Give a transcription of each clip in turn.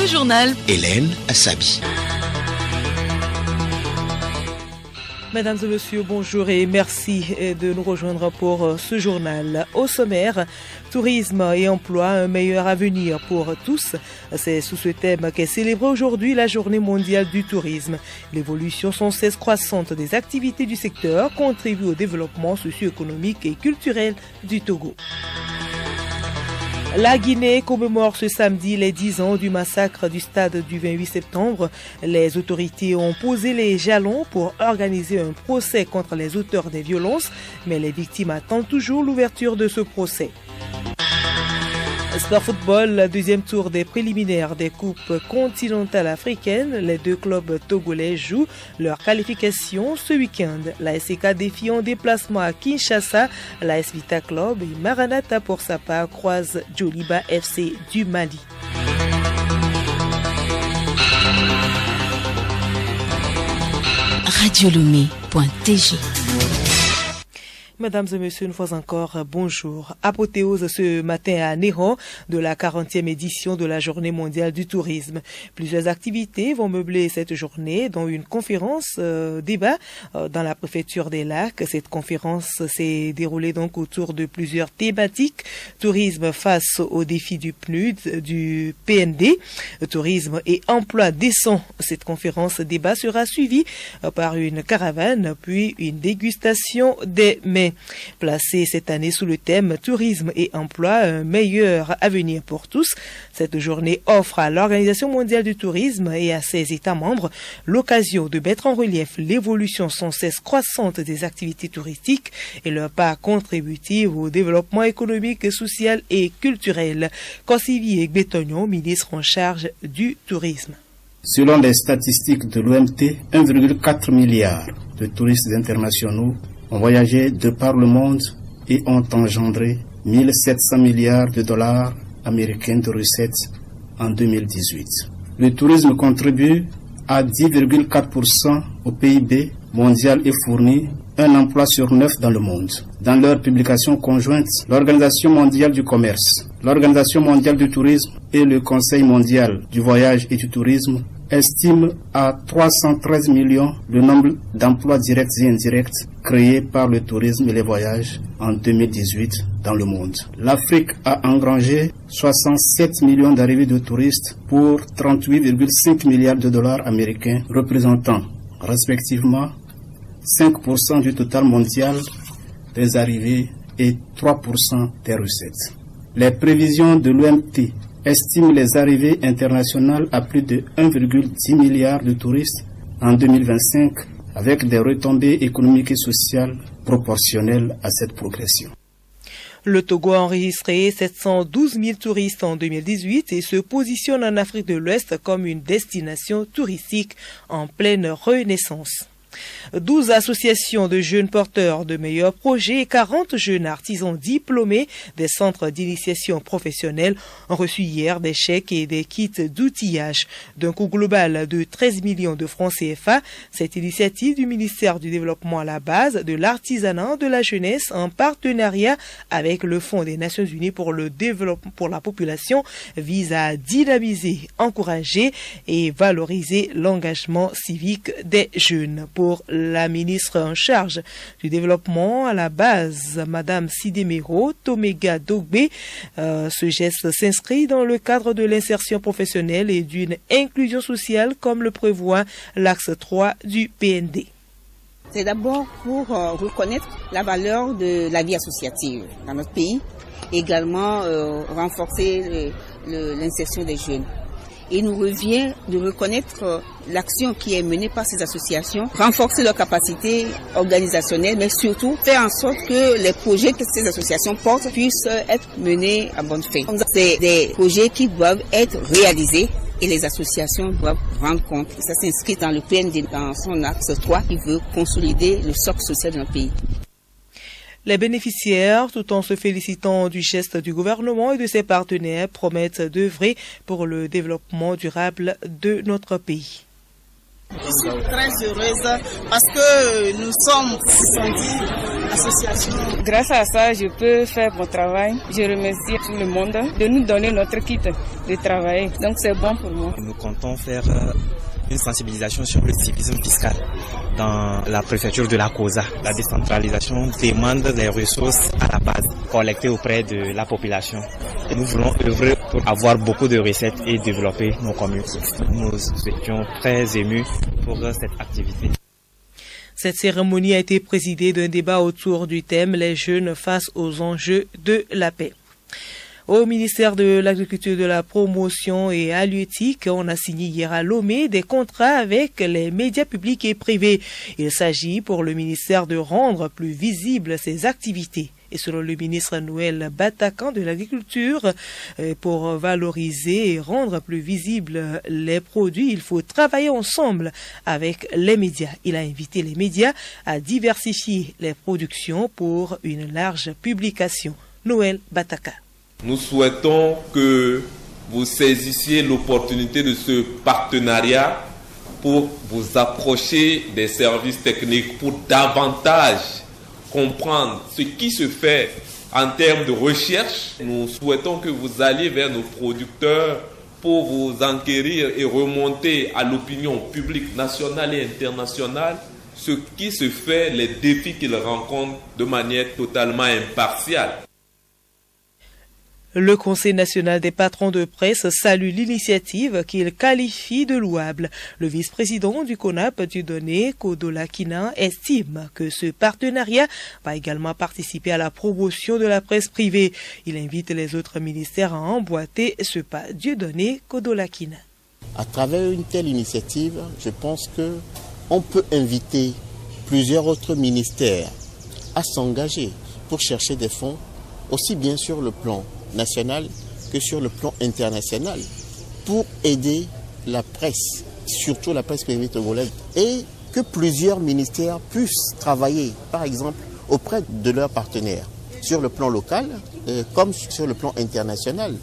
Le journal. Hélène Assabi. Mesdames et messieurs, bonjour et merci de nous rejoindre pour ce journal. Au sommaire, tourisme et emploi, un meilleur avenir pour tous. C'est sous ce thème qu'est célébrée aujourd'hui la Journée mondiale du tourisme. L'évolution sans cesse croissante des activités du secteur contribue au développement socio-économique et culturel du Togo. La Guinée commémore ce samedi les 10 ans du massacre du stade du 28 septembre. Les autorités ont posé les jalons pour organiser un procès contre les auteurs des violences, mais les victimes attendent toujours l'ouverture de ce procès. Sport football, deuxième tour des préliminaires des coupes continentales africaines. Les deux clubs togolais jouent leur qualification ce week-end. La SCK défie en déplacement à Kinshasa. La AS Vita Club et Maranatha pour sa part croisent Djoliba FC du Mali. Radiolomé.tg. Mesdames et messieurs, une fois encore, bonjour. Apothéose ce matin à Néron de la 40e édition de la Journée mondiale du tourisme. Plusieurs activités vont meubler cette journée, dont une conférence débat dans la préfecture des Lacs. Cette conférence s'est déroulée donc autour de plusieurs thématiques. Tourisme face aux défis du PNUD, du PND, tourisme et emploi décent. Cette conférence débat sera suivie par une caravane, puis une dégustation des mets. Placée cette année sous le thème Tourisme et emploi, un meilleur avenir pour tous. Cette journée offre à l'Organisation mondiale du tourisme et à ses États membres l'occasion de mettre en relief l'évolution sans cesse croissante des activités touristiques et leur part contributive au développement économique, social et culturel. Consivier Bétognon, ministre en charge du tourisme. Selon les statistiques de l'OMT, 1,4 milliard de touristes internationaux ont voyagé de par le monde et ont engendré 1700 milliards de dollars américains de recettes en 2018. Le tourisme contribue à 10,4% au PIB mondial et fournit un emploi sur 9 dans le monde. Dans leur publication conjointe, l'Organisation mondiale du commerce, l'Organisation mondiale du tourisme et le Conseil mondial du voyage et du tourisme estiment à 313 millions le nombre d'emplois directs et indirects créés par le tourisme et les voyages en 2018 dans le monde. L'Afrique a engrangé 67 millions d'arrivées de touristes pour 38,5 milliards de dollars américains, représentant respectivement 5% du total mondial des arrivées et 3% des recettes. Les prévisions de l'OMT estiment les arrivées internationales à plus de 1,10 milliard de touristes en 2025, avec des retombées économiques et sociales proportionnelles à cette progression. Le Togo a enregistré 712 000 touristes en 2018 et se positionne en Afrique de l'Ouest comme une destination touristique en pleine renaissance. 12 associations de jeunes porteurs de meilleurs projets et 40 jeunes artisans diplômés des centres d'initiation professionnelle ont reçu hier des chèques et des kits d'outillage d'un coût global de 13 millions de francs CFA. Cette initiative du ministère du Développement à la base de l'artisanat de la jeunesse en partenariat avec le Fonds des Nations Unies pour le développement pour la population vise à dynamiser, encourager et valoriser l'engagement civique des jeunes. Pour la ministre en charge du développement à la base, Madame Sidemiro Tomega Dogbe, ce geste s'inscrit dans le cadre de l'insertion professionnelle et d'une inclusion sociale comme le prévoit l'axe 3 du PND. C'est d'abord pour reconnaître la valeur de la vie associative dans notre pays, également renforcer l'insertion des jeunes. Il nous revient de reconnaître l'action qui est menée par ces associations, renforcer leurs capacités organisationnelles, mais surtout faire en sorte que les projets que ces associations portent puissent être menés à bonne fin. C'est des projets qui doivent être réalisés et les associations doivent rendre compte. Ça s'inscrit dans le PND, dans son axe 3, qui veut consolider le socle social de notre pays. Les bénéficiaires, tout en se félicitant du geste du gouvernement et de ses partenaires, promettent d'œuvrer pour le développement durable de notre pays. Je suis très heureuse parce que nous sommes sentis association. Grâce à ça, je peux faire mon travail. Je remercie tout le monde de nous donner notre kit de travail. Donc c'est bon pour moi. Nous comptons faire une sensibilisation sur le civisme fiscal dans la préfecture de la COSA. La décentralisation demande des ressources à la base collectées auprès de la population. Et nous voulons œuvrer pour avoir beaucoup de recettes et développer nos communes. Nous étions très émus pour cette activité. Cette cérémonie a été présidée d'un débat autour du thème « Les jeunes face aux enjeux de la paix ». Au ministère de l'Agriculture, de la Promotion et halieutique, on a signé hier à Lomé des contrats avec les médias publics et privés. Il s'agit pour le ministère de rendre plus visibles ses activités. Et selon le ministre Noël Batacan de l'Agriculture, pour valoriser et rendre plus visibles les produits, il faut travailler ensemble avec les médias. Il a invité les médias à diversifier les productions pour une large publication. Noël Batacan. Nous souhaitons que vous saisissiez l'opportunité de ce partenariat pour vous approcher des services techniques, pour davantage comprendre ce qui se fait en termes de recherche. Nous souhaitons que vous alliez vers nos producteurs pour vous enquérir et remonter à l'opinion publique nationale et internationale ce qui se fait, les défis qu'ils rencontrent de manière totalement impartiale. Le Conseil national des patrons de presse salue l'initiative qu'il qualifie de louable. Le vice-président du CONAP, Dieudonné Kodolakina, estime que ce partenariat va également participer à la promotion de la presse privée. Il invite les autres ministères à emboîter ce pas. Dieudonné Kodolakina. À travers une telle initiative, je pense qu'on peut inviter plusieurs autres ministères à s'engager pour chercher des fonds, aussi bien sur le plan national que sur le plan international, pour aider la presse, surtout la presse privée togolaise, et que plusieurs ministères puissent travailler, par exemple, auprès de leurs partenaires, sur le plan local comme sur le plan international.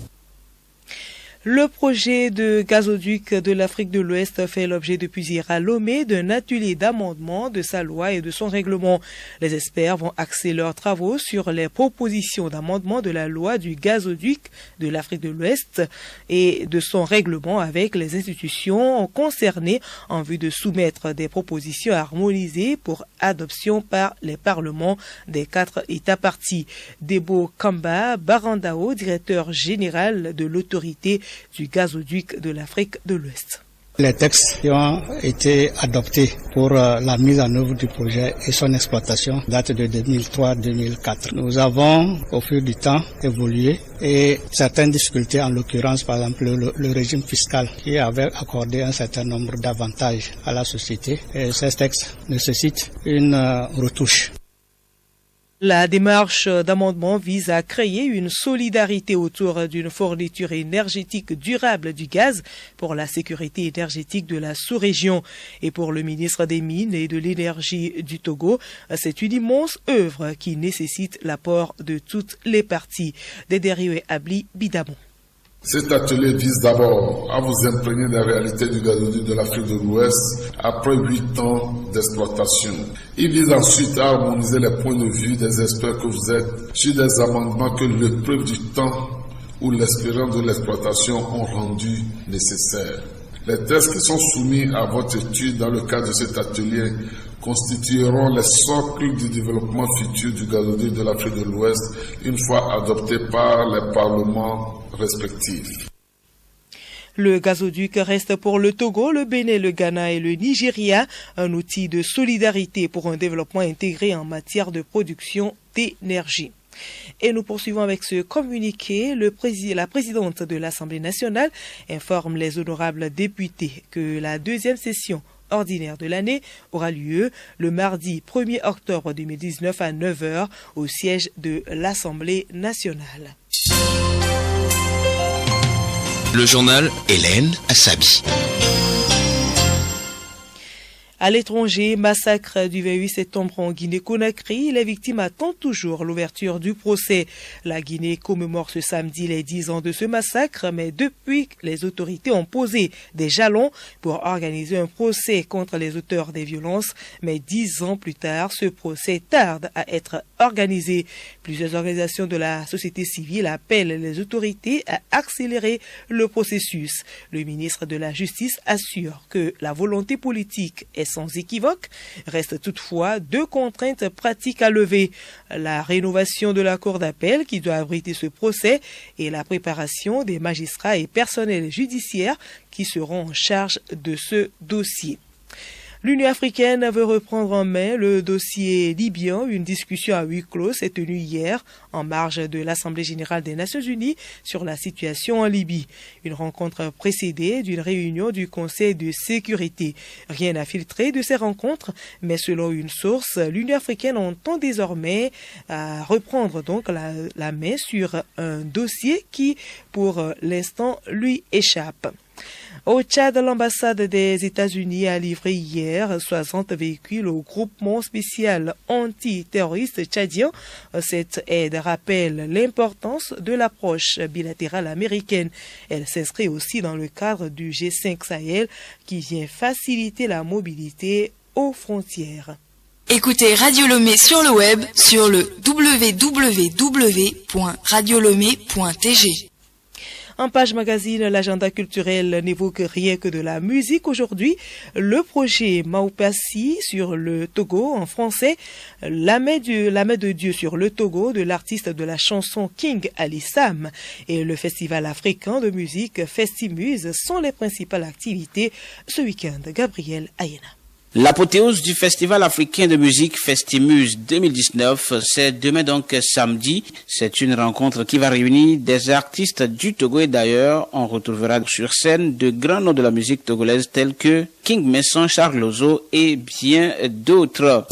Le projet de gazoduc de l'Afrique de l'Ouest fait l'objet depuis hier à Lomé d'un atelier d'amendement de sa loi et de son règlement. Les experts vont axer leurs travaux sur les propositions d'amendement de la loi du gazoduc de l'Afrique de l'Ouest et de son règlement avec les institutions concernées en vue de soumettre des propositions harmonisées pour adoption par les parlements des 4 États parties. Debo Kamba Barandao, directeur général de l'autorité du gazoduc de l'Afrique de l'Ouest. Les textes qui ont été adoptés pour la mise en œuvre du projet et son exploitation datent de 2003-2004. Nous avons, au fil du temps, évolué et certaines difficultés, en l'occurrence, par exemple, le régime fiscal qui avait accordé un certain nombre d'avantages à la société. Et ces textes nécessitent une retouche. La démarche d'amendement vise à créer une solidarité autour d'une fourniture énergétique durable du gaz pour la sécurité énergétique de la sous-région. Et pour le ministre des Mines et de l'Énergie du Togo, c'est une immense œuvre qui nécessite l'apport de toutes les parties. Dédérieux Abli Bidamon. Cet atelier vise d'abord à vous imprégner des réalités du gazoduc de l'Afrique de l'Ouest après 8 ans d'exploitation. Il vise ensuite à harmoniser les points de vue des experts que vous êtes sur des amendements que l'épreuve du temps ou l'expérience de l'exploitation ont rendu nécessaires. Les textes qui sont soumis à votre étude dans le cadre de cet atelier constitueront les socles du développement futur du gazoduc de l'Afrique de l'Ouest une fois adoptés par les parlements respectifs. Le gazoduc reste pour le Togo, le Bénin, le Ghana et le Nigeria un outil de solidarité pour un développement intégré en matière de production d'énergie. Et nous poursuivons avec ce communiqué. La présidente de l'Assemblée nationale informe les honorables députés que la deuxième session ordinaire de l'année aura lieu le mardi 1er octobre 2019 à 9h au siège de l'Assemblée nationale. Le journal Hélène Assabi. À l'étranger, massacre du 28 septembre en Guinée-Conakry, les victimes attendent toujours l'ouverture du procès. La Guinée commémore ce samedi les 10 ans de ce massacre, mais depuis, les autorités ont posé des jalons pour organiser un procès contre les auteurs des violences. Mais 10 ans plus tard, ce procès tarde à être organisé. Plusieurs organisations de la société civile appellent les autorités à accélérer le processus. Le ministre de la Justice assure que la volonté politique est sans équivoque. Reste toutefois 2 contraintes pratiques à lever. La rénovation de la cour d'appel qui doit abriter ce procès et la préparation des magistrats et personnels judiciaires qui seront en charge de ce dossier. L'Union africaine veut reprendre en main le dossier libyen. Une discussion à huis clos s'est tenue hier en marge de l'Assemblée générale des Nations unies sur la situation en Libye. Une rencontre précédée d'une réunion du Conseil de sécurité. Rien n'a filtré de ces rencontres, mais selon une source, l'Union africaine entend désormais reprendre donc la main sur un dossier qui, pour l'instant, lui échappe. Au Tchad, l'ambassade des États-Unis a livré hier 60 véhicules au groupement spécial antiterroriste tchadien. Cette aide rappelle l'importance de l'approche bilatérale américaine. Elle s'inscrit aussi dans le cadre du G5 Sahel qui vient faciliter la mobilité aux frontières. Écoutez Radio Lomé sur le web sur le www.radiolomé.tg. En page magazine, l'agenda culturel n'évoque rien que de la musique aujourd'hui. Le projet Maupassi sur le Togo en français, la main de Dieu sur le Togo de l'artiste de la chanson King Ali Sam et le festival africain de musique Festimuse sont les principales activités ce week-end. Gabriel Ayena. L'apothéose du Festival africain de musique Festimuse 2019, c'est demain donc samedi. C'est une rencontre qui va réunir des artistes du Togo et d'ailleurs, on retrouvera sur scène de grands noms de la musique togolaise tels que King Messon, Charles Lozo et bien d'autres.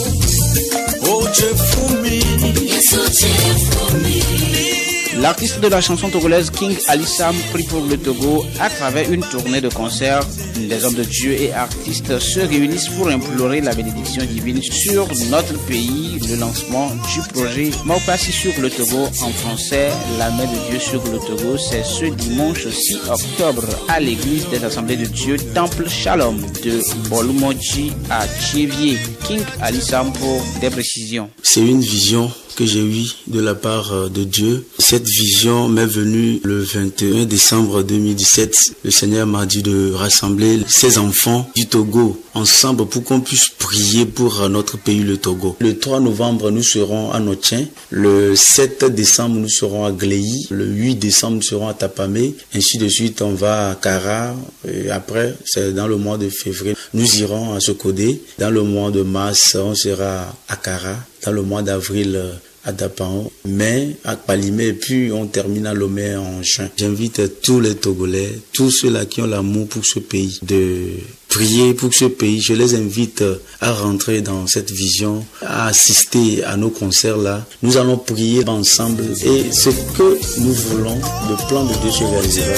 L'artiste de la chanson togolaise King Ali Sam prie pour le Togo à travers une tournée de concerts. Des hommes de Dieu et artistes se réunissent pour implorer la bénédiction divine sur notre pays. Le lancement du projet Maupassi sur le Togo en français, la main de Dieu sur le Togo, c'est ce dimanche 6 octobre à l'église des Assemblées de Dieu Temple Shalom de Bolumoji à Tchévier. King Ali Sam pour des précisions. C'est une vision que j'ai eue de la part de Dieu. Cette vision m'est venue le 21 décembre 2017. Le Seigneur m'a dit de rassembler ses enfants du Togo ensemble pour qu'on puisse prier pour notre pays, le Togo. Le 3 novembre, nous serons à Notien. Le 7 décembre, nous serons à Gléi. Le 8 décembre, nous serons à Tapamé. Ainsi de suite, on va à Kara. Et après, c'est dans le mois de février, nous irons à Sokodé. Dans le mois de mars, on sera à Kara. Dans le mois d'avril, à Dapan, mai, à Palimé, et puis on termine à Lomé en juin. J'invite tous les Togolais, tous ceux-là qui ont l'amour pour ce pays, de prier pour ce pays. Je les invite à rentrer dans cette vision, à assister à nos concerts-là. Nous allons prier ensemble et ce que nous voulons, le plan de Dieu se réalisera.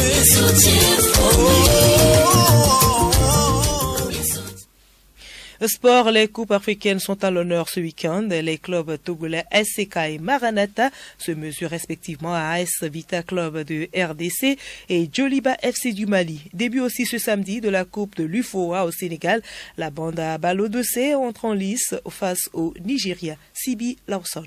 Sport, les coupes africaines sont à l'honneur ce week-end. Les clubs togolais SCK et Maranatha se mesurent respectivement à AS Vita Club de RDC et Djoliba FC du Mali. Début aussi ce samedi de la coupe de l'UFOA au Sénégal. La bande à Balo-Dossé entre en lice face au Nigeria. Sibi Lawson.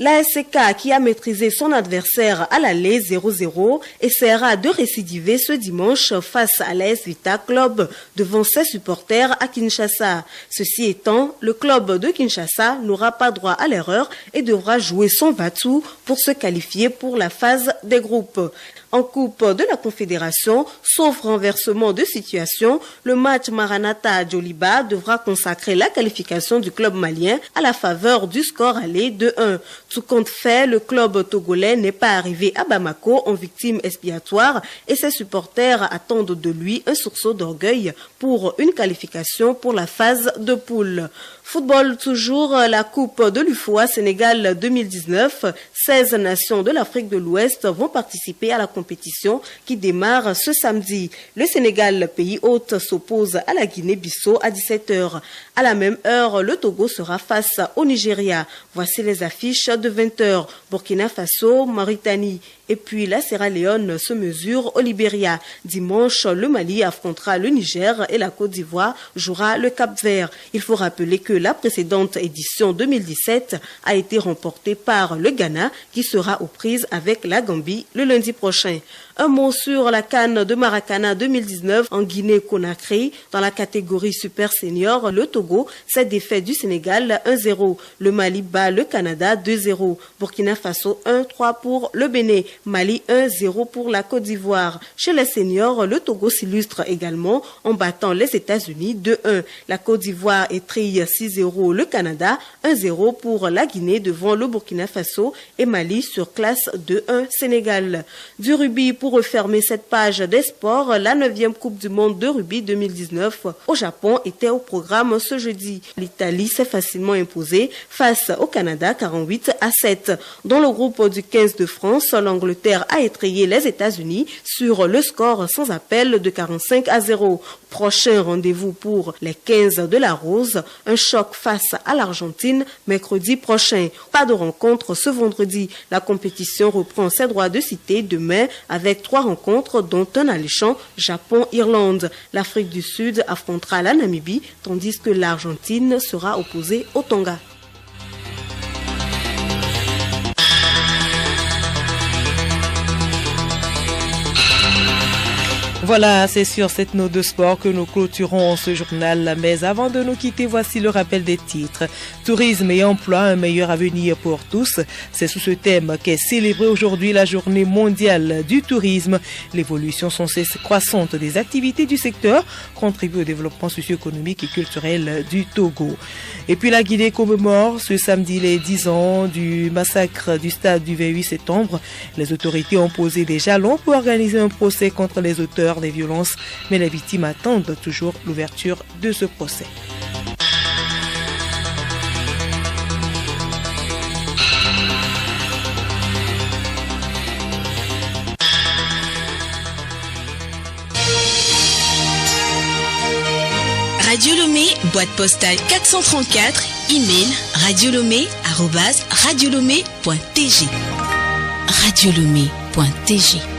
La SCK, qui a maîtrisé son adversaire à l'aller 0-0, essaiera de récidiver ce dimanche face à l'AS Vita Club devant ses supporters à Kinshasa. Ceci étant, le club de Kinshasa n'aura pas droit à l'erreur et devra jouer son va-tout pour se qualifier pour la phase des groupes. En Coupe de la Confédération, sauf renversement de situation, le match Maranatha-Djoliba devra consacrer la qualification du club malien à la faveur du score aller de 1. Tout compte fait, le club togolais n'est pas arrivé à Bamako en victime expiatoire et ses supporters attendent de lui un sursaut d'orgueil pour une qualification pour la phase de poule. Football toujours, la Coupe de l'UFOA Sénégal 2019. 16 nations de l'Afrique de l'Ouest vont participer à la compétition qui démarre ce samedi. Le Sénégal, pays hôte, s'oppose à la Guinée-Bissau à 17h. À la même heure, le Togo sera face au Nigeria. Voici les affiches de 20h. Burkina Faso, Mauritanie. Et puis la Sierra Leone se mesure au Libéria. Dimanche, le Mali affrontera le Niger et la Côte d'Ivoire jouera le Cap-Vert. Il faut rappeler que la précédente édition 2017 a été remportée par le Ghana qui sera aux prises avec la Gambie le lundi prochain. Un mot sur la CAN de Maracana 2019 en Guinée-Conakry. Dans la catégorie Super Senior, le Togo s'est défait du Sénégal 1-0. Le Mali bat le Canada 2-0. Burkina Faso 1-3 pour le Bénin. Mali 1-0 pour la Côte d'Ivoire. Chez les seniors, le Togo s'illustre également en battant les États-Unis 2-1. La Côte d'Ivoire étrille 6-0 le Canada, 1-0 pour la Guinée devant le Burkina Faso et Mali sur classe 2-1 Sénégal. Du rugby pour refermer cette page des sports, la 9e Coupe du Monde de rugby 2019 au Japon était au programme ce jeudi. L'Italie s'est facilement imposée face au Canada 48-7. Dans le groupe du 15 de France, l'Angleterre a étrillé les États-Unis sur le score sans appel de 45-0. Prochain rendez-vous pour les 15 de la Rose, un choc face à l'Argentine mercredi prochain. Pas de rencontre ce vendredi. La compétition reprend ses droits de cité demain avec 3 rencontres dont un alléchant Japon-Irlande. L'Afrique du Sud affrontera la Namibie tandis que l'Argentine sera opposée au Tonga. Voilà, c'est sur cette note de sport que nous clôturons ce journal. Mais avant de nous quitter, voici le rappel des titres. Tourisme et emploi, un meilleur avenir pour tous. C'est sous ce thème qu'est célébrée aujourd'hui la journée mondiale du tourisme. L'évolution sans cesse croissante des activités du secteur contribue au développement socio-économique et culturel du Togo. Et puis la Guinée commémore ce samedi les 10 ans du massacre du stade du 28 septembre. Les autorités ont posé des jalons pour organiser un procès contre les auteurs des violences, mais les victimes attendent toujours l'ouverture de ce procès. Radio Lomé, boîte postale 434, email radiolomé@radiolomé.tg. radiolomé.tg